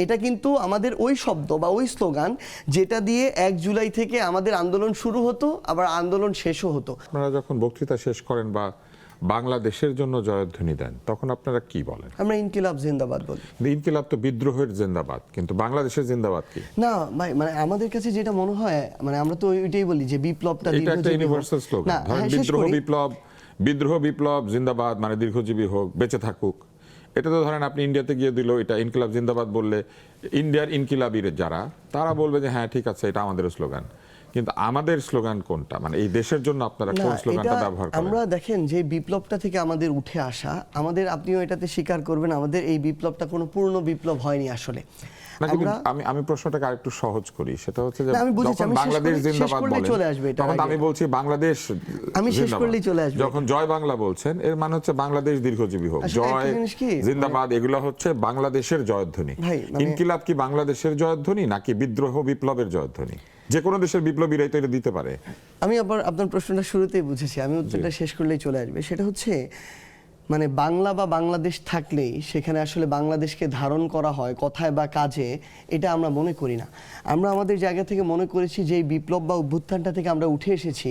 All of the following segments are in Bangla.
এটা কিন্তু আমাদের ওই শব্দ বা ওই স্লোগান যেটা দিয়ে 1 জুলাই থেকে আমাদের আন্দোলন শুরু হতো, আবার আন্দোলন শেষও হতো। আপনারা যখন বক্তৃতা শেষ করেন বা বাংলাদেশের জন্য জয়ধ্বনি দেন তখন আপনারা কি বলেন? আমরা ইনকিলাব জিন্দাবাদ বলি। ইনকিলাব তো বিদ্রোহের জিন্দাবাদ, কিন্তু বাংলাদেশের জিন্দাবাদ কি? না ভাই, মানে আমাদের কাছে যেটা মনে হয়, মানে আমরা তো ওইটাই বলি যে বিপ্লবটা এটা একটা ইউনিভার্সাল স্লোগান। ধরেন বিদ্রোহ বিপ্লব জিন্দাবাদ মানে দীর্ঘজীবী হোক, বেঁচে থাকুক। এটা তো ধরেন আপনি ইন্ডিয়াতে গিয়ে দিল এটা ইনকিলাব জিন্দাবাদ বললে ইন্ডিয়ার ইনকিলাবির যারা তারা বলবে যে হ্যাঁ ঠিক আছে এটা আমাদের স্লোগান। কিন্তু আমাদের স্লোগান কোনটা? মানে এই দেশের জন্য আপনারা কোন স্লোগানটা ব্যবহার করেন? আমরা দেখেন যে বিপ্লবটা থেকে আমাদের উঠে আসা, আমাদের, আপনিও এটাতে স্বীকার করবেন, আমাদের এই বিপ্লবটা কোনো পূর্ণ বিপ্লব হয়নি আসলে। আমি প্রশ্নটাকে আরেকটু সহজ করি, সেটা হচ্ছে যে যখন বাংলাদেশ জিন্দাবাদ বলেন তখন আমি বলছি বাংলাদেশ, আমি শেষ করলেই চলে আসবে। যখন জয় বাংলা বলছেন এর মানে হচ্ছে বাংলাদেশ দীর্ঘজীবী হোক, জয় জিন্দাবাদ এগুলো হচ্ছে বাংলাদেশের জয়ধ্বনি। ইনকিলাব কি বাংলাদেশের জয়ধ্বনি নাকি বিদ্রোহ বিপ্লবের জয়ধ্বনি? যে কোনো দেশের বিপ্লবীরাই তো এটা দিতে পারে। আমি আবার আপনার প্রশ্নটা শুরুতেই বুঝেছি, আমি উত্তরটা শেষ করলেই চলে আসবে। সেটা হচ্ছে মানে বাংলা বা বাংলাদেশ থাকলেই সেখানে আসলে বাংলাদেশকে ধারণ করা হয় কথায় বা কাজে, এটা আমরা মনে করি না। আমরা আমাদের জায়গা থেকে মনে করেছি যে এই বিপ্লব বা অভ্যুত্থানটা থেকে আমরা উঠে এসেছি,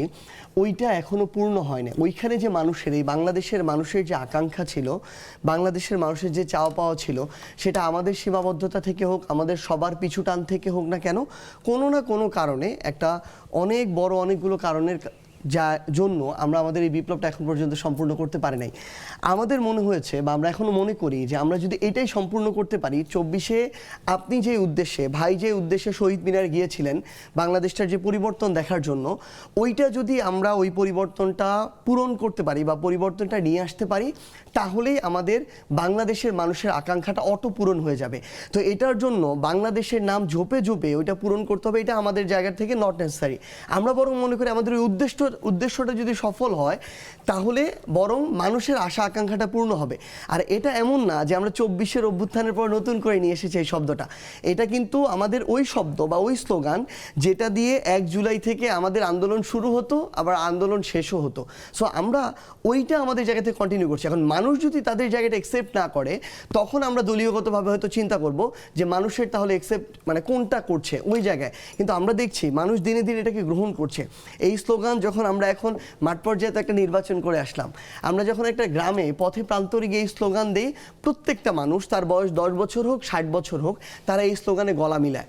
ওইটা এখনো পূর্ণ হয় না। ওইখানে যে মানুষের, এই বাংলাদেশের মানুষের যে আকাঙ্ক্ষা ছিল, বাংলাদেশের মানুষের যে চাওয়া পাওয়া ছিল, সেটা আমাদের সীমাবদ্ধতা থেকে হোক, আমাদের সবার পিছু টান থেকে হোক না কেন, কোনো না কোনো কারণে, একটা অনেক বড় অনেকগুলো কারণের যার জন্য আমরা আমাদের এই বিপ্লবটা এখন পর্যন্ত সম্পূর্ণ করতে পারি নাই। আমাদের মনে হয়েছে বা আমরা এখনো মনে করি যে আমরা যদি এটাই সম্পূর্ণ করতে পারি, 24-এ আপনি যে উদ্দেশ্যে, ভাই যে উদ্দেশ্যে শহীদ মিনার গিয়েছিলেন বাংলাদেশটার যে পরিবর্তন দেখার জন্য, ওইটা যদি আমরা ওই পরিবর্তনটা পূরণ করতে পারি বা পরিবর্তনটা নিয়ে আসতে পারি, তাহলেই আমাদের বাংলাদেশের মানুষের আকাঙ্ক্ষাটা অটো পূরণ হয়ে যাবে। তো এটার জন্য বাংলাদেশের নাম ঝোপে ঝোপে ওইটা পূরণ করতে হবে, এটা আমাদের জায়গা থেকে নট নেসেসারি। আমরা বরং মনে করি আমাদের ওই উদ্দেশ্যটা যদি সফল হয় তাহলে বরং মানুষের আশা আকাঙ্ক্ষাটা পূর্ণ হবে। আর এটা এমন না যে আমরা 24-এর অভ্যুত্থানের পর নতুন করে নিয়ে এসেছি এই শব্দটা। এটা কিন্তু আমাদের ওই শব্দ বা ওই স্লোগান যেটা দিয়ে 1 জুলাই থেকে আমাদের আন্দোলন শুরু হতো, আবার আন্দোলন শেষও হতো। সো আমরা ওইটা আমাদের জায়গা থেকে কন্টিনিউ করছি। এখন মানুষ যদি তাদের জায়গাটা অ্যাকসেপ্ট না করে, তখন আমরা দলীয়গতভাবে হয়তো চিন্তা করব যে মানুষের তাহলে অ্যাকসেপ্ট মানে কোনটা করছে ওই জায়গায়। কিন্তু আমরা দেখছি মানুষ দিনে দিনে এটাকে গ্রহণ করছে। এই স্লোগান যখন আমরা এখন মাঠ পর্যায়ে একটা নির্বাচন করে আসলাম, আমরা যখন একটা গ্রামে পথে প্রান্তরে গিয়ে এই স্লোগান দেই, প্রত্যেকটা মানুষ, তার বয়স 10 বছর হোক 60 বছর হোক, তারা এই স্লোগানে গলা মিলায়।